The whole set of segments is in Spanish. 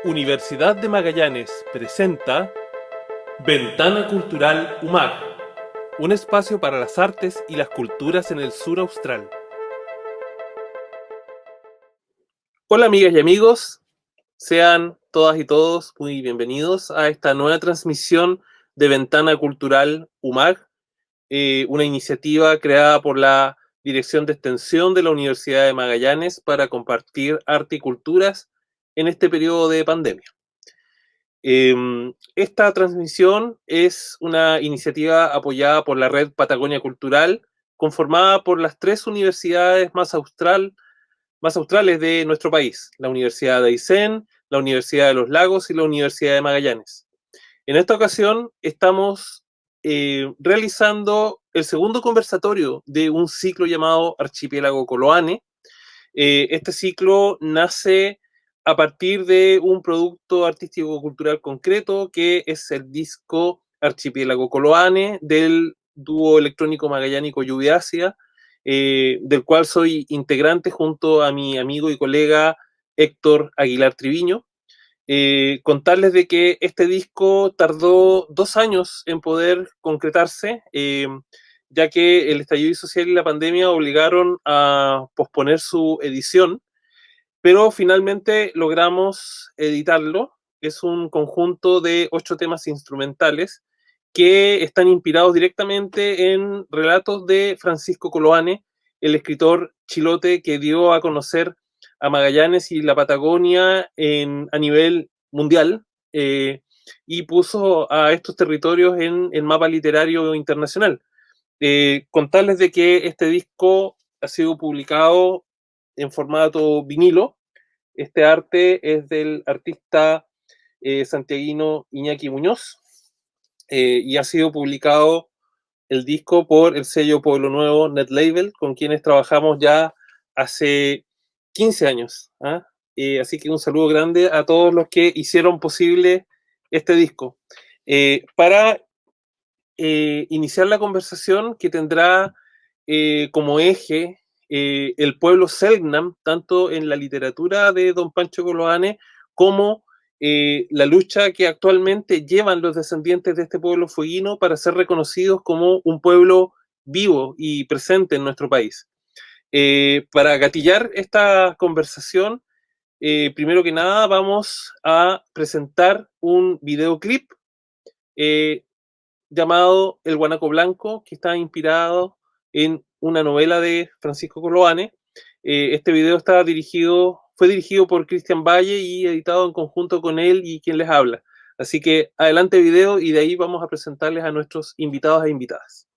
Universidad de Magallanes presenta Ventana Cultural UMAG, un espacio para las artes y las culturas en el sur austral. Hola amigas y amigos, sean todas y todos muy bienvenidos a esta nueva transmisión de Ventana Cultural UMAG, una iniciativa creada por la Dirección de Extensión de la Universidad de Magallanes para compartir arte y culturas en este periodo de pandemia. Esta transmisión es una iniciativa apoyada por la Red Patagonia Cultural, conformada por las tres universidades más australes de nuestro país, la Universidad de Aysén, la Universidad de los Lagos y la Universidad de Magallanes. En esta ocasión estamos realizando el segundo conversatorio de un ciclo llamado Archipiélago Coloane. Este ciclo nace a partir de un producto artístico-cultural concreto, que es el disco Archipiélago Coloane del dúo electrónico magallánico Lluvia Ácida, del cual soy integrante junto a mi amigo y colega Héctor Aguilar Triviño. Contarles de que este disco tardó 2 años en poder concretarse, ya que el estallido social y la pandemia obligaron a posponer su edición, pero finalmente logramos editarlo. Es un conjunto de 8 temas instrumentales que están inspirados directamente en relatos de Francisco Coloane, el escritor chilote que dio a conocer a Magallanes y la Patagonia a nivel mundial, y puso a estos territorios en el mapa literario internacional. Contarles de que este disco ha sido publicado en formato vinilo. Este arte es del artista santiaguino Iñaki Muñoz, y ha sido publicado el disco por el sello Pueblo Nuevo Net Label, con quienes trabajamos ya hace 15 años. Así que un saludo grande a todos los que hicieron posible este disco. Para iniciar la conversación, que tendrá como eje el pueblo Selknam, tanto en la literatura de don Pancho Coloane como la lucha que actualmente llevan los descendientes de este pueblo fueguino para ser reconocidos como un pueblo vivo y presente en nuestro país. Para gatillar esta conversación, primero que nada vamos a presentar un videoclip llamado El Guanaco Blanco, que está inspirado en una novela de Francisco Coloane. Este video fue dirigido por Cristian Valle y editado en conjunto con él y quien les habla. Así que adelante video, y de ahí vamos a presentarles a nuestros invitados e invitadas.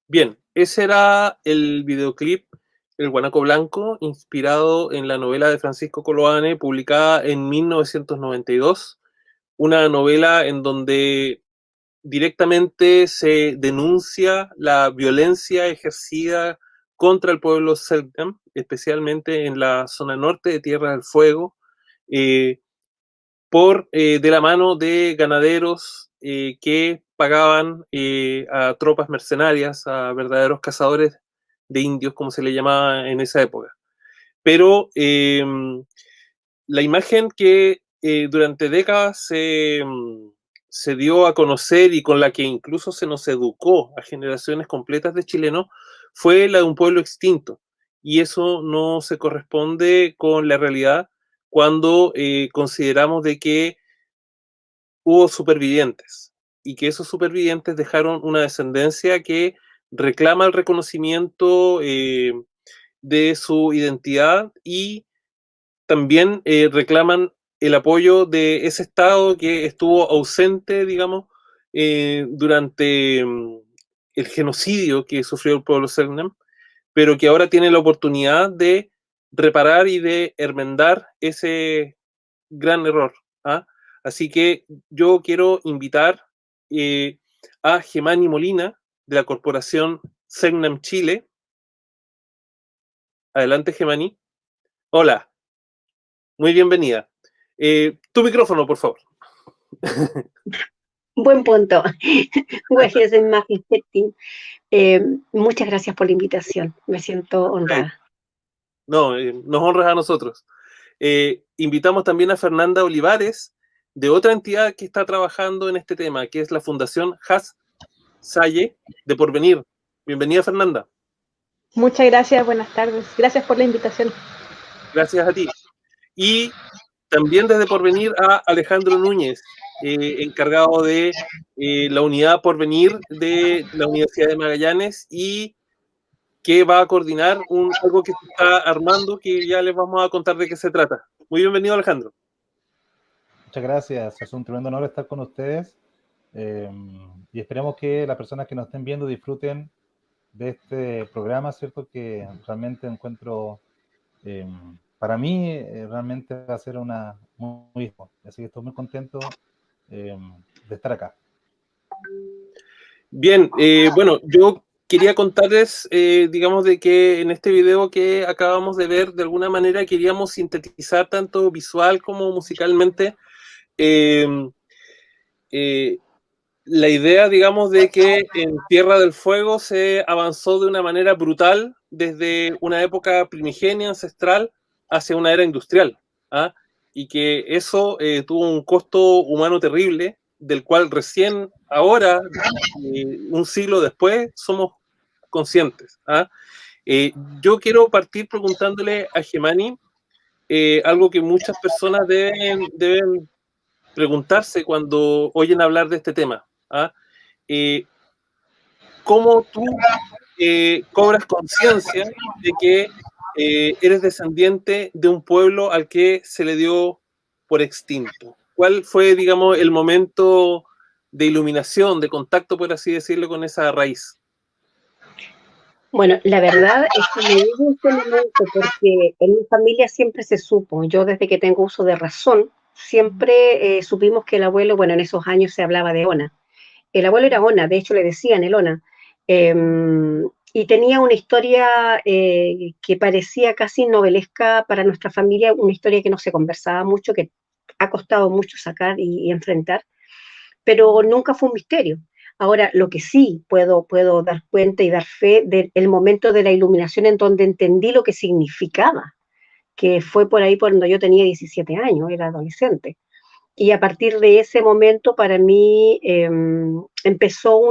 Bien, ese era el videoclip El Guanaco Blanco, inspirado en la novela de Francisco Coloane, publicada en 1992, una novela en donde directamente se denuncia la violencia ejercida contra el pueblo Selknam, especialmente en la zona norte de Tierra del Fuego, eh, de la mano de ganaderos que pagaban a tropas mercenarias, a verdaderos cazadores de indios, como se le llamaba en esa época. Pero la imagen que durante décadas se dio a conocer y con la que incluso se nos educó a generaciones completas de chilenos fue la de un pueblo extinto. Y eso no se corresponde con la realidad cuando consideramos de que hubo supervivientes y que esos supervivientes dejaron una descendencia que reclama el reconocimiento de su identidad y también reclaman el apoyo de ese Estado que estuvo ausente, digamos, durante el genocidio que sufrió el pueblo Selknam, pero que ahora tiene la oportunidad de reparar y de enmendar ese gran error. ¿Ah? Así que yo quiero invitar eh, a Gemani Molina, de la corporación Selknam Chile. Adelante, Gemani. Hola, muy bienvenida. Tu micrófono, por favor. Buen punto. Gracias, Marketing. Muchas gracias por la invitación. Me siento honrada. No, nos honras a nosotros. Invitamos también a Fernanda Olivares, de otra entidad que está trabajando en este tema, que es la Fundación Has Salle de Porvenir. Bienvenida, Fernanda. Muchas gracias, buenas tardes. Gracias por la invitación. Gracias a ti. Y también desde Porvenir a Alejandro Núñez, encargado de la unidad Porvenir de la Universidad de Magallanes y que va a coordinar algo que se está armando, que ya les vamos a contar de qué se trata. Muy bienvenido, Alejandro. Muchas gracias, es un tremendo honor estar con ustedes y esperemos que las personas que nos estén viendo disfruten de este programa, ¿cierto? Que realmente encuentro, para mí, realmente va a ser una muy hijo. Así que estoy muy contento de estar acá. Bien, bueno, yo quería contarles, digamos, de que en este video que acabamos de ver, de alguna manera queríamos sintetizar tanto visual como musicalmente eh, eh, la idea, digamos, de que en Tierra del Fuego se avanzó de una manera brutal desde una época primigenia, ancestral, hacia una era industrial. ¿Ah? Y que eso tuvo un costo humano terrible, del cual recién ahora, un siglo después, somos conscientes. ¿Ah? Yo quiero partir preguntándole a Gemani algo que muchas personas deben preguntarse cuando oyen hablar de este tema. ¿Ah? ¿Cómo tú cobras conciencia de que eres descendiente de un pueblo al que se le dio por extinto? ¿Cuál fue, digamos, el momento de iluminación, de contacto, por así decirlo, con esa raíz? Bueno, la verdad es que me digo este momento porque en mi familia siempre se supo, yo desde que tengo uso de razón, siempre supimos que el abuelo, bueno, en esos años se hablaba de Ona. El abuelo era Ona, de hecho le decían el Ona. Eh, y tenía una historia que parecía casi novelesca para nuestra familia, una historia que no se conversaba mucho, que ha costado mucho sacar y enfrentar, pero nunca fue un misterio. Ahora, lo que sí puedo dar cuenta y dar fe del momento de la iluminación en donde entendí lo que significaba, que fue por ahí cuando yo tenía 17 años, era adolescente. Y a partir de ese momento para mí empezó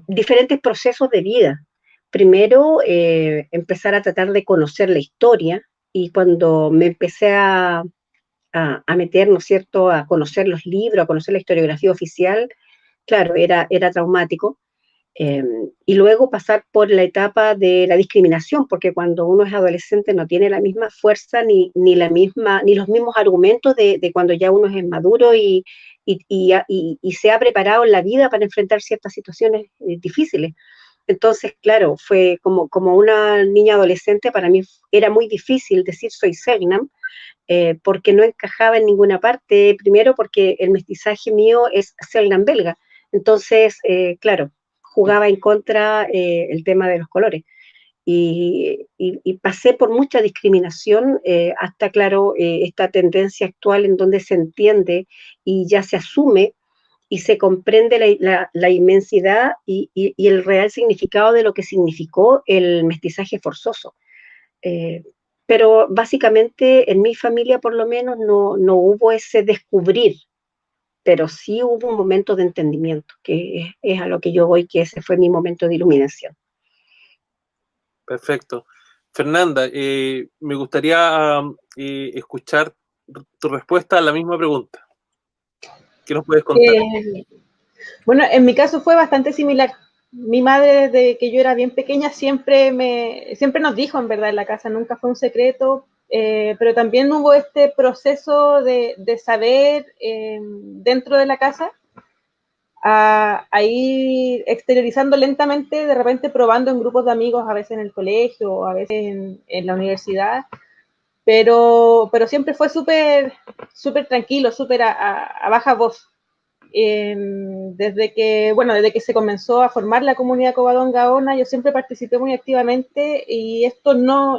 diferentes procesos de vida. Primero, empezar a tratar de conocer la historia y cuando me empecé a meter, ¿no es cierto?, a conocer los libros, a conocer la historiografía oficial, claro, era traumático. Y luego pasar por la etapa de la discriminación, porque cuando uno es adolescente no tiene la misma fuerza ni los mismos argumentos de cuando ya uno es maduro y se ha preparado en la vida para enfrentar ciertas situaciones difíciles. Entonces, claro, fue como una niña adolescente, para mí era muy difícil decir soy Selknam, porque no encajaba en ninguna parte, primero porque el mestizaje mío es Selknam belga, entonces, claro, jugaba en contra el tema de los colores. Y pasé por mucha discriminación hasta, claro, esta tendencia actual en donde se entiende y ya se asume y se comprende la inmensidad y el real significado de lo que significó el mestizaje forzoso. Eh, pero básicamente en mi familia por lo menos no hubo ese descubrir, pero sí hubo un momento de entendimiento, que es a lo que yo voy, que ese fue mi momento de iluminación. Perfecto. Fernanda, me gustaría escuchar tu respuesta a la misma pregunta. ¿Qué nos puedes contar? Bueno, en mi caso fue bastante similar. Mi madre, desde que yo era bien pequeña, siempre nos dijo, en verdad, en la casa, nunca fue un secreto, pero también hubo este proceso de saber dentro de la casa, a ir exteriorizando lentamente, de repente probando en grupos de amigos, a veces en el colegio, a veces en la universidad, pero siempre fue súper tranquilo, súper a baja voz. Desde que se comenzó a formar la comunidad Covadonga Gaona, yo siempre participé muy activamente y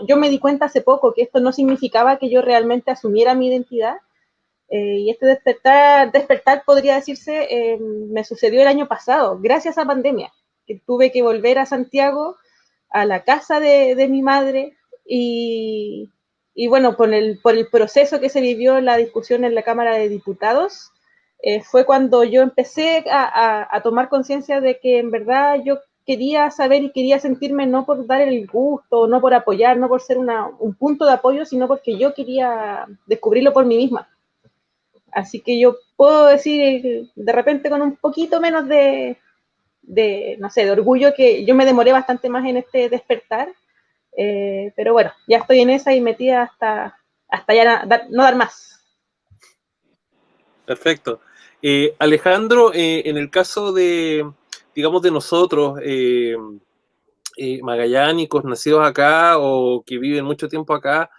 yo me di cuenta hace poco que esto no significaba que yo realmente asumiera mi identidad. Y este despertar podría decirse, me sucedió el año pasado, gracias a pandemia, que tuve que volver a Santiago, a la casa de mi madre, y bueno, por el proceso que se vivió en la discusión en la Cámara de Diputados, fue cuando yo empecé a tomar conciencia de que en verdad yo quería saber y quería sentirme no por dar el gusto, no por apoyar, no por ser un punto de apoyo, sino porque yo quería descubrirlo por mí misma. Así que yo puedo decir de repente con un poquito menos no sé, de orgullo, que yo me demoré bastante más en este despertar, pero bueno, ya estoy en esa y metida hasta ya no dar más. Perfecto. Alejandro, en el caso de, digamos, de nosotros, magallánicos, nacidos acá o que viven mucho tiempo acá,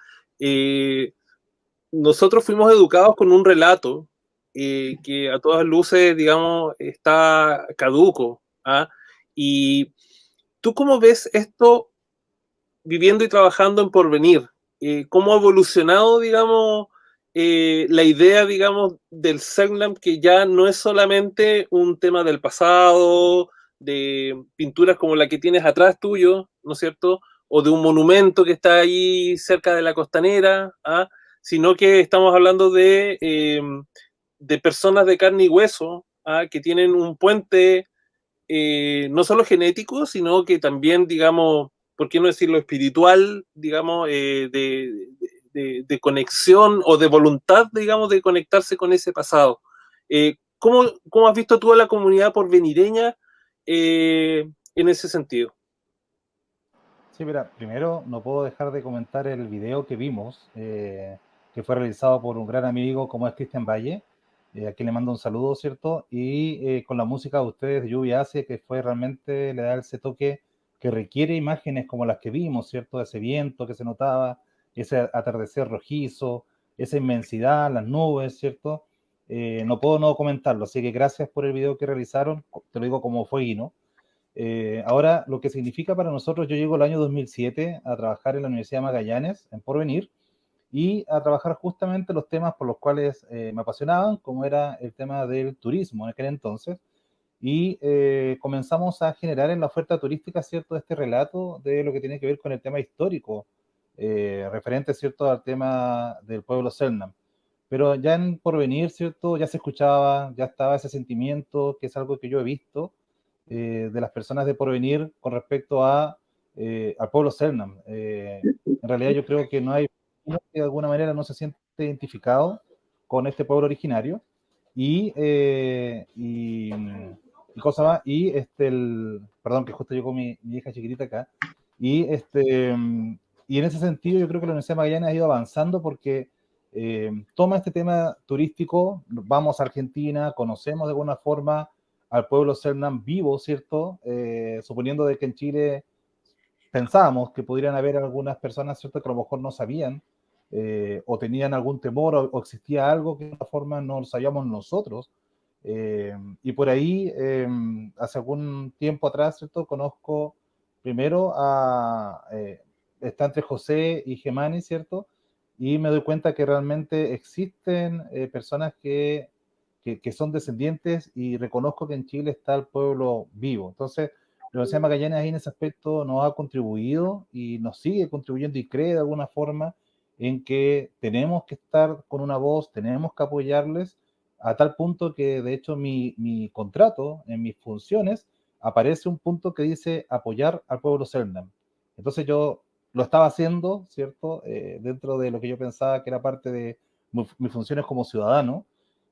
nosotros fuimos educados con un relato que a todas luces, digamos, está caduco. ¿Ah? Y tú, ¿cómo ves esto viviendo y trabajando en Porvenir? ¿Cómo ha evolucionado, digamos, la idea, digamos, del Selknam, que ya no es solamente un tema del pasado, de pinturas como la que tienes atrás tuyo, ¿no es cierto? O de un monumento que está ahí cerca de la costanera, ¿ah? Sino que estamos hablando de personas de carne y hueso, ¿ah? Que tienen un puente no solo genético, sino que también, digamos, ¿por qué no decirlo espiritual, digamos, de conexión o de voluntad, digamos, de conectarse con ese pasado? ¿Cómo has visto tú a la comunidad porvenireña en ese sentido? Sí, mira, primero no puedo dejar de comentar el video que vimos, que fue realizado por un gran amigo como es Cristian Valle, a quien le mando un saludo, ¿cierto? Y con la música de ustedes de Lluvia Ácida, que fue realmente, le da ese toque que requiere imágenes como las que vimos, ¿cierto? Ese viento que se notaba, ese atardecer rojizo, esa inmensidad, las nubes, ¿cierto? No puedo no comentarlo, así que gracias por el video que realizaron, te lo digo como fueguino. Ahora, lo que significa para nosotros, yo llego el año 2007 a trabajar en la Universidad de Magallanes, en Porvenir, y a trabajar justamente los temas por los cuales me apasionaban, como era el tema del turismo en aquel entonces, y comenzamos a generar en la oferta turística, ¿cierto?, este relato de lo que tiene que ver con el tema histórico, referente, ¿cierto?, al tema del pueblo Selknam. Pero ya en Porvenir, ¿cierto?, ya se escuchaba, ya estaba ese sentimiento, que es algo que yo he visto, de las personas de Porvenir con respecto al pueblo Selknam. En realidad yo creo que no hay uno que de alguna manera no se siente identificado con este pueblo originario y cosa más, perdón que justo llegó mi hija chiquitita acá, y, y en ese sentido yo creo que la Universidad de Magallanes ha ido avanzando porque toma este tema turístico, vamos a Argentina, conocemos de alguna forma al pueblo Selknam vivo, ¿cierto? Suponiendo de que en Chile pensábamos que podrían haber algunas personas, ¿cierto?, que a lo mejor no sabían o tenían algún temor o existía algo que de alguna forma no lo sabíamos nosotros. Y por ahí, hace algún tiempo atrás, ¿cierto?, conozco primero está entre José y Gemani, ¿cierto? Y me doy cuenta que realmente existen personas que son descendientes y reconozco que en Chile está el pueblo vivo. Entonces, la Universidad de Magallanes ahí en ese aspecto nos ha contribuido y nos sigue contribuyendo y cree de alguna forma en que tenemos que estar con una voz, tenemos que apoyarles a tal punto que de hecho mi contrato, en mis funciones, aparece un punto que dice apoyar al pueblo Selknam. Entonces yo lo estaba haciendo, ¿cierto? Dentro de lo que yo pensaba que era parte de mis funciones como ciudadano,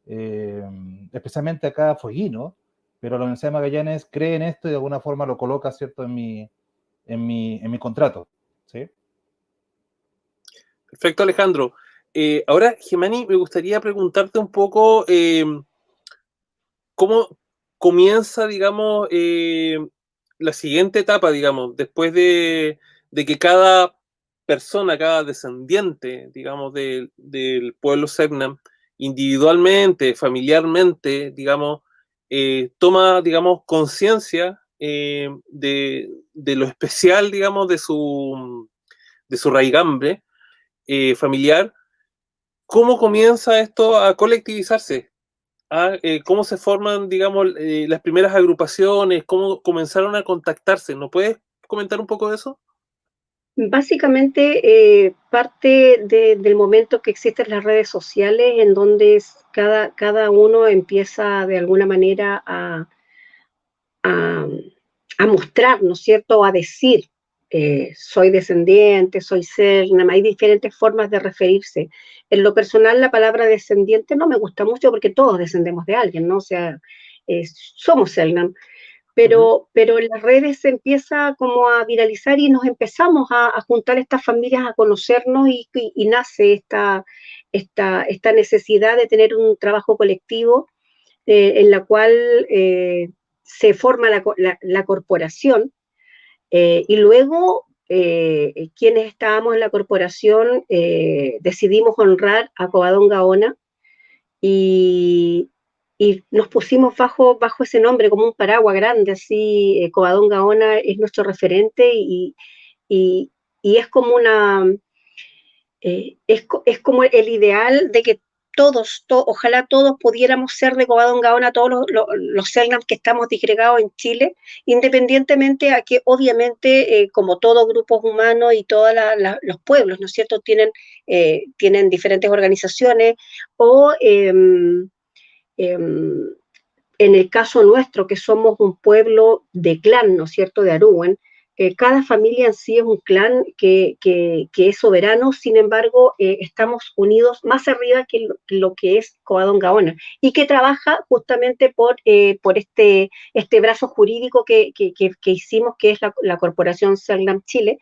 especialmente acá Fueguino, pero la Universidad de Magallanes cree en esto y de alguna forma lo coloca, ¿cierto?, en mi contrato, ¿sí? Perfecto, Alejandro. Ahora, Gemani, me gustaría preguntarte un poco cómo comienza, digamos, la siguiente etapa, digamos, después de que cada persona, cada descendiente, digamos, del pueblo Selknam, individualmente, familiarmente, digamos, toma, digamos, conciencia de lo especial, digamos, de su raigambre familiar. ¿Cómo comienza esto a colectivizarse? ¿Cómo se forman, digamos, las primeras agrupaciones? ¿Cómo comenzaron a contactarse? ¿No puedes comentar un poco de eso? Básicamente, parte del momento que existen las redes sociales, en donde cada uno empieza de alguna manera a, a mostrar, ¿no es cierto?, a decir, soy descendiente, soy Selknam, hay diferentes formas de referirse. En lo personal, la palabra descendiente no me gusta mucho porque todos descendemos de alguien, ¿no? O sea, somos Selknam. Pero en las redes se empieza como a viralizar y nos empezamos a juntar estas familias, a conocernos y nace esta necesidad de tener un trabajo colectivo en la cual se forma la corporación y luego quienes estábamos en la corporación decidimos honrar a Covadonga Gaona y nos pusimos bajo ese nombre, como un paraguas grande, así, Covadonga Gaona es nuestro referente y, y es como es como el ideal de que ojalá todos pudiéramos ser de Covadonga Gaona, todos los Selknam que estamos disgregados en Chile, independientemente a que obviamente, como todos grupos humanos y todos los pueblos, ¿no es cierto?, tienen diferentes organizaciones o en el caso nuestro, que somos un pueblo de clan, ¿no es cierto?, de Arúen, cada familia en sí es un clan que es soberano, sin embargo, estamos unidos más arriba que lo que es Covadonga Gaona y que trabaja justamente por este brazo jurídico que hicimos, que es la Corporación Selknam Chile,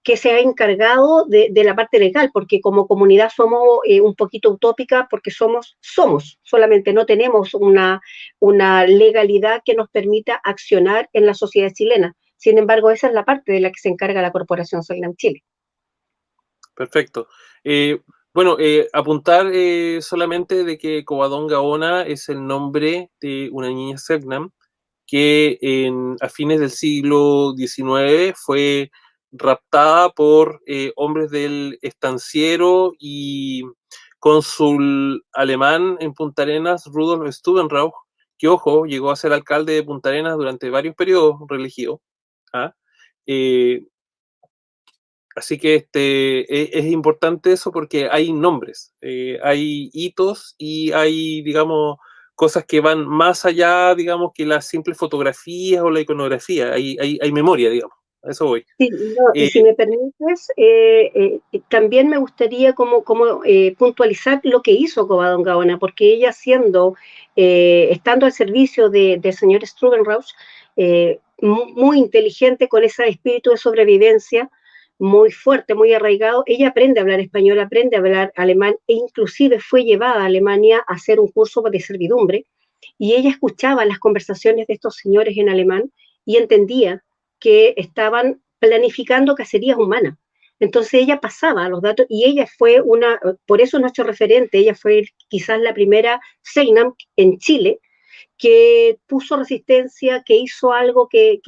que se ha encargado de la parte legal, porque como comunidad somos un poquito utópica, porque somos, solamente no tenemos una legalidad que nos permita accionar en la sociedad chilena. Sin embargo, esa es la parte de la que se encarga la Corporación Selknam Chile. Perfecto. Bueno, apuntar solamente de que Covadonga Gaona es el nombre de una niña Selknam que a fines del siglo XIX fue raptada por hombres del estanciero y cónsul alemán en Punta Arenas, Rudolf Stubenrauch, que, ojo, llegó a ser alcalde de Punta Arenas durante varios periodos reelegido. Así que es importante eso porque hay nombres, hay hitos y hay, digamos, cosas que van más allá, digamos, que las simples fotografías o la iconografía. Hay memoria, digamos. A eso voy. Sí, no, y si me permites, también me gustaría como puntualizar lo que hizo Covadonga Gaona, porque ella estando al servicio del señor Strubenrauch, muy inteligente con ese espíritu de sobrevivencia, muy fuerte, muy arraigado. Ella aprende a hablar español, aprende a hablar alemán e inclusive fue llevada a Alemania a hacer un curso de servidumbre y ella escuchaba las conversaciones de estos señores en alemán y entendía que estaban planificando cacerías humanas. Entonces ella pasaba los datos y ella fue por eso es nuestro referente, ella fue quizás la primera Seinam en Chile que puso resistencia, que hizo algo que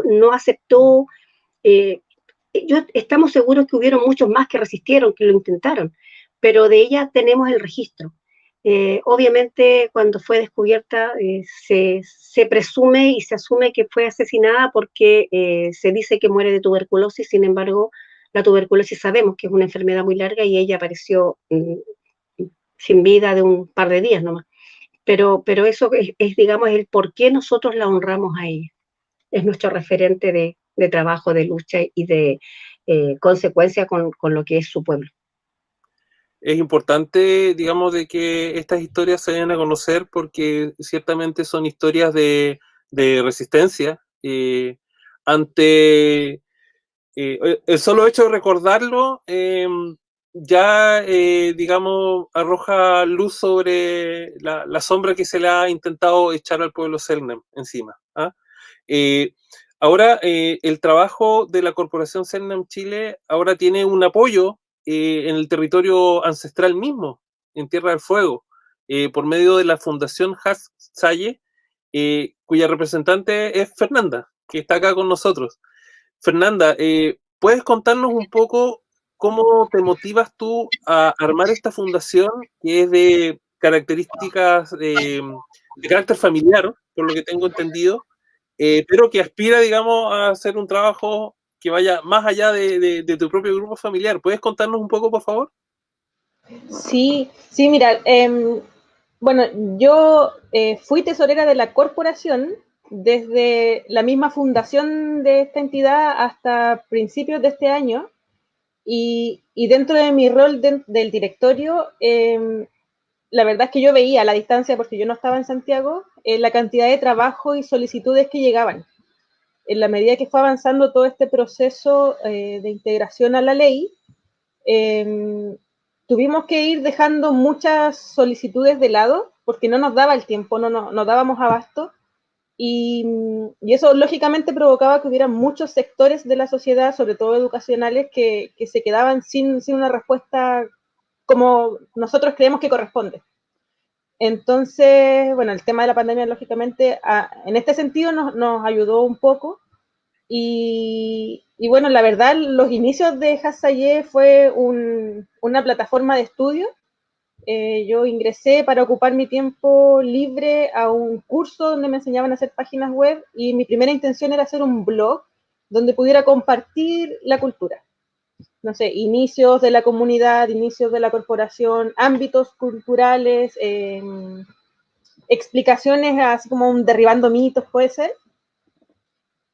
no aceptó. Eh, estamos seguros que hubieron muchos más que resistieron, que lo intentaron, pero de ella tenemos el registro. Obviamente, cuando fue descubierta, se presume y se asume que fue asesinada porque se dice que muere de tuberculosis, sin embargo, la tuberculosis sabemos que es una enfermedad muy larga y ella apareció sin vida de un par de días nomás. Pero eso digamos, el por qué nosotros la honramos a ella. Es nuestro referente de trabajo, de lucha y de consecuencia con lo que es su pueblo. Es importante, digamos, de que estas historias se den a conocer porque ciertamente son historias de resistencia ante el solo hecho de recordarlo. Ya, digamos, arroja luz sobre la sombra que se le ha intentado echar al pueblo Selknam encima. ¿Ah? Ahora, el trabajo de la Corporación Selknam Chile ahora tiene un apoyo en el territorio ancestral mismo, en Tierra del Fuego, por medio de la Fundación Has Salle, cuya representante es Fernanda, que está acá con nosotros. Fernanda, ¿puedes contarnos un poco cómo te motivas tú a armar esta fundación que es de características de carácter familiar, por lo que tengo entendido, pero que aspira, digamos, a hacer un trabajo que vaya más allá de tu propio grupo familiar? ¿Puedes contarnos un poco, por favor? Sí, sí, mira, bueno, yo fui tesorera de la corporación desde la misma fundación de esta entidad hasta principios de este año y dentro de mi rol del directorio, la verdad es que yo veía a la distancia, porque yo no estaba en Santiago, la cantidad de trabajo y solicitudes que llegaban. En la medida que fue avanzando todo este proceso de integración a la ley, tuvimos que ir dejando muchas solicitudes de lado porque no nos daba el tiempo, no dábamos abasto y eso lógicamente provocaba que hubiera muchos sectores de la sociedad, sobre todo educacionales, que se quedaban sin una respuesta como nosotros creemos que corresponde. Entonces, bueno, el tema de la pandemia lógicamente en este sentido nos ayudó un poco. Y bueno, la verdad, los inicios de Hasaye fue una plataforma de estudio. Yo ingresé para ocupar mi tiempo libre a un curso donde me enseñaban a hacer páginas web y mi primera intención era hacer un blog donde pudiera compartir la cultura. No sé, inicios de la comunidad, inicios de la corporación, ámbitos culturales, explicaciones así como un derribando mitos, puede ser.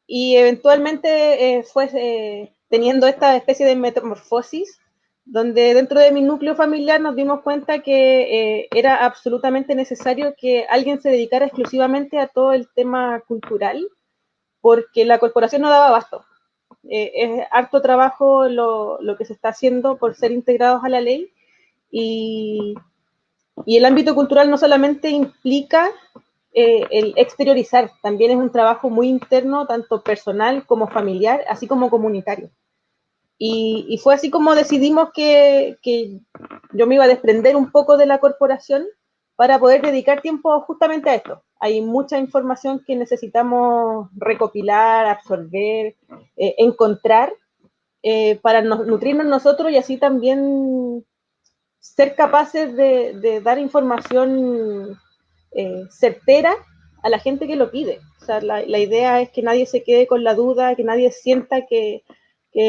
Y eventualmente fue teniendo esta especie de metamorfosis, donde dentro de mi núcleo familiar nos dimos cuenta que era absolutamente necesario que alguien se dedicara exclusivamente a todo el tema cultural, porque la corporación no daba abasto. Es harto trabajo lo que se está haciendo por ser integrados a la ley, y el ámbito cultural no solamente implica el exteriorizar, también es un trabajo muy interno, tanto personal como familiar, así como comunitario. Y fue así como decidimos que yo me iba a desprender un poco de la corporación para poder dedicar tiempo justamente a esto. Hay mucha información que necesitamos recopilar, absorber, encontrar, para nutrirnos nosotros y así también ser capaces de dar información certera a la gente que lo pide. O sea, la idea es que nadie se quede con la duda, que nadie sienta que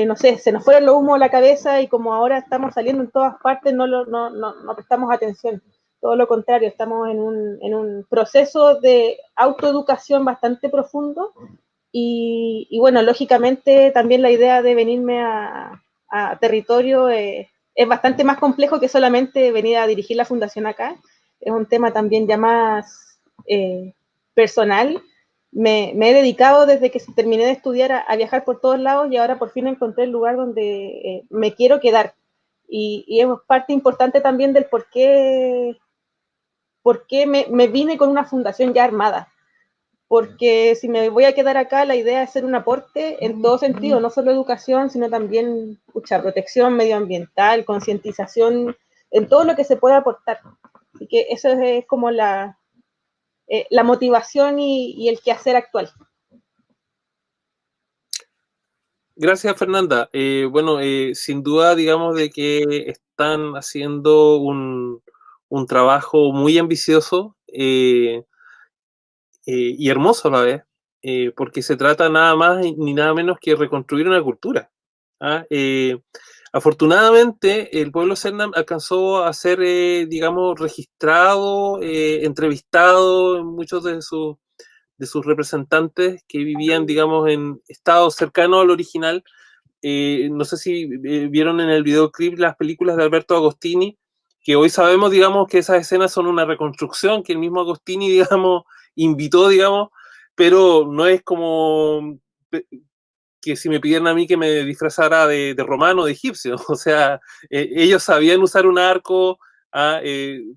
no sé, se nos fuera el humo a la cabeza y como ahora estamos saliendo en todas partes, no prestamos atención. Todo lo contrario, estamos en un proceso de autoeducación bastante profundo y bueno, lógicamente también la idea de venirme a territorio es bastante más complejo que solamente venir a dirigir la fundación acá. Es un tema también ya más personal me he dedicado desde que terminé de estudiar a viajar por todos lados y ahora por fin encontré el lugar donde me quiero quedar. Y es parte importante también del por qué me vine con una fundación ya armada. Porque si me voy a quedar acá, la idea es hacer un aporte en todo sentido, no solo educación, sino también protección medioambiental, concientización, en todo lo que se pueda aportar. Así que eso es como la motivación y el quehacer actual. Gracias, Fernanda. Bueno, sin duda, digamos, de que están haciendo un trabajo muy ambicioso y hermoso a la vez, porque se trata nada más ni nada menos que reconstruir una cultura. ¿Ah? Afortunadamente, el pueblo Selknam alcanzó a ser, digamos, registrado, entrevistado en muchos de sus representantes que vivían, digamos, en estados cercanos al original. No sé si vieron en el videoclip las películas de Alberto Agostini, que hoy sabemos, digamos, que esas escenas son una reconstrucción que el mismo Agostini, digamos, invitó, digamos, pero no es como que si me pidieran a mí que me disfrazara de romano, de egipcio. O sea, ellos sabían usar un arco,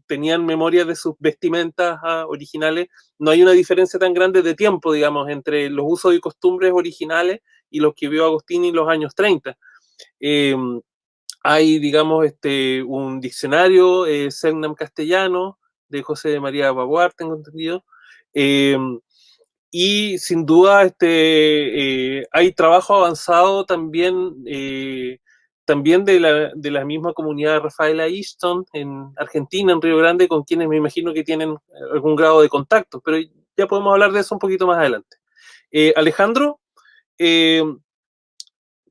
tenían memoria de sus vestimentas originales. No hay una diferencia tan grande de tiempo, digamos, entre los usos y costumbres originales y los que vio Agostini en los años 30. Hay, digamos, un diccionario, Selknam castellano, de José de María Baguar, tengo entendido. Y sin duda hay trabajo avanzado también, también de la misma comunidad de Rafaela Easton en Argentina, en Río Grande, con quienes me imagino que tienen algún grado de contacto, pero ya podemos hablar de eso un poquito más adelante. Alejandro, eh,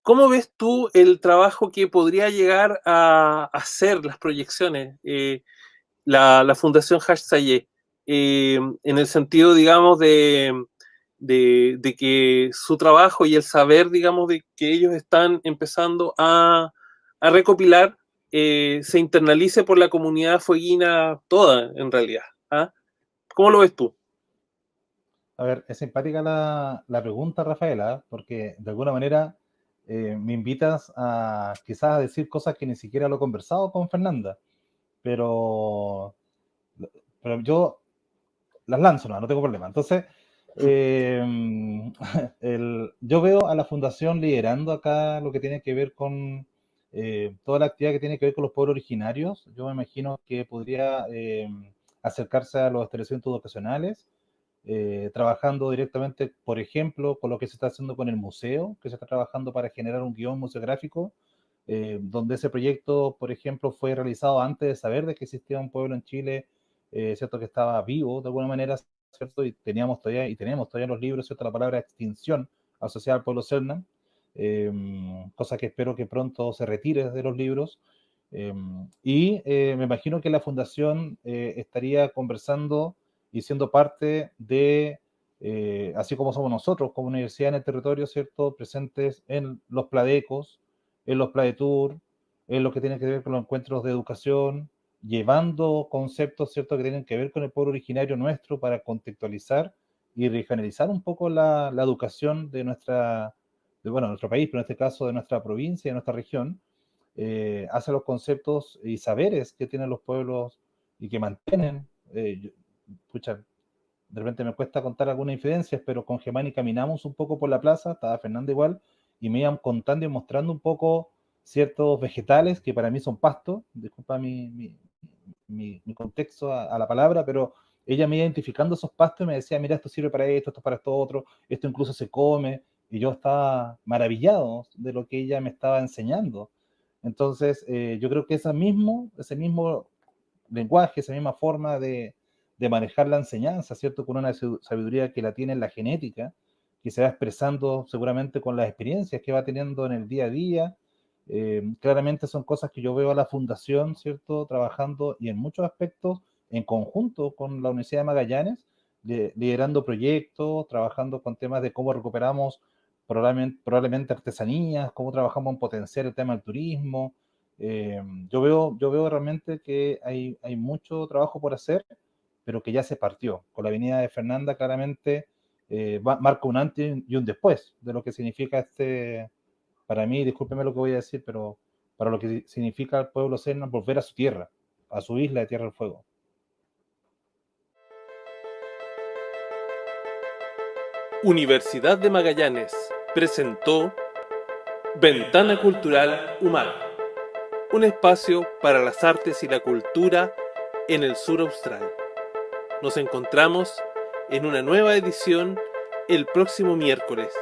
¿cómo ves tú el trabajo que podría llegar a hacer las proyecciones, la Fundación Sayé, en el sentido, digamos, de que su trabajo y el saber, digamos, de que ellos están empezando a recopilar, se internalice por la comunidad fueguina toda, en realidad? ¿Ah? ¿Cómo lo ves tú? A ver, es simpática la pregunta, Rafaela, porque de alguna manera me invitas a quizás a decir cosas que ni siquiera lo he conversado con Fernanda, pero, pero yo las lanzo, no tengo problema. Entonces, eh, yo veo a la Fundación liderando acá lo que tiene que ver con toda la actividad que tiene que ver con los pueblos originarios. Yo me imagino que podría acercarse a los establecimientos educacionales, trabajando directamente, por ejemplo, con lo que se está haciendo con el museo, que se está trabajando para generar un guión museográfico, donde ese proyecto, por ejemplo, fue realizado antes de saber de que existía un pueblo en Chile, ¿cierto? Que estaba vivo de alguna manera, ¿cierto? Y teníamos todavía, y tenemos todavía en los libros, ¿cierto? La palabra extinción asociada al pueblo Selknam, cosa que espero que pronto se retire de los libros. Me imagino que la fundación estaría conversando y siendo parte de, así como somos nosotros como universidad en el territorio, ¿cierto? Presentes en los Pladecos, en los Pladetur, en lo que tiene que ver con los encuentros de educación, llevando conceptos, ¿cierto?, que tienen que ver con el pueblo originario nuestro para contextualizar y regionalizar un poco la educación de nuestro país, pero en este caso de nuestra provincia, de nuestra región, hacia los conceptos y saberes que tienen los pueblos y que mantienen. Pucha, de repente me cuesta contar algunas infidencias, pero con Gemani caminamos un poco por la plaza, estaba Fernanda igual, y me iban contando y mostrando un poco ciertos vegetales que para mí son pastos, disculpa mi contexto a la palabra, pero ella me iba identificando esos pastos y me decía, mira, esto sirve para esto para esto otro, esto incluso se come, y yo estaba maravillado de lo que ella me estaba enseñando. Entonces, yo creo que ese mismo lenguaje, esa misma forma de manejar la enseñanza, ¿cierto? Con una sabiduría que la tiene en la genética, que se va expresando seguramente con las experiencias que va teniendo en el día a día. Claramente son cosas que yo veo a la fundación, ¿cierto? Trabajando y en muchos aspectos en conjunto con la Universidad de Magallanes, liderando proyectos, trabajando con temas de cómo recuperamos probablemente artesanías, cómo trabajamos en potenciar el tema del turismo. Yo veo realmente que hay mucho trabajo por hacer, pero que ya se partió. Con la venida de Fernanda, claramente, marca un antes y un después de lo que significa para mí, discúlpeme lo que voy a decir, pero para lo que significa el pueblo Selknam volver a su tierra, a su isla de Tierra del Fuego. Universidad de Magallanes presentó Ventana Cultural Humana, un espacio para las artes y la cultura en el sur austral. Nos encontramos en una nueva edición el próximo miércoles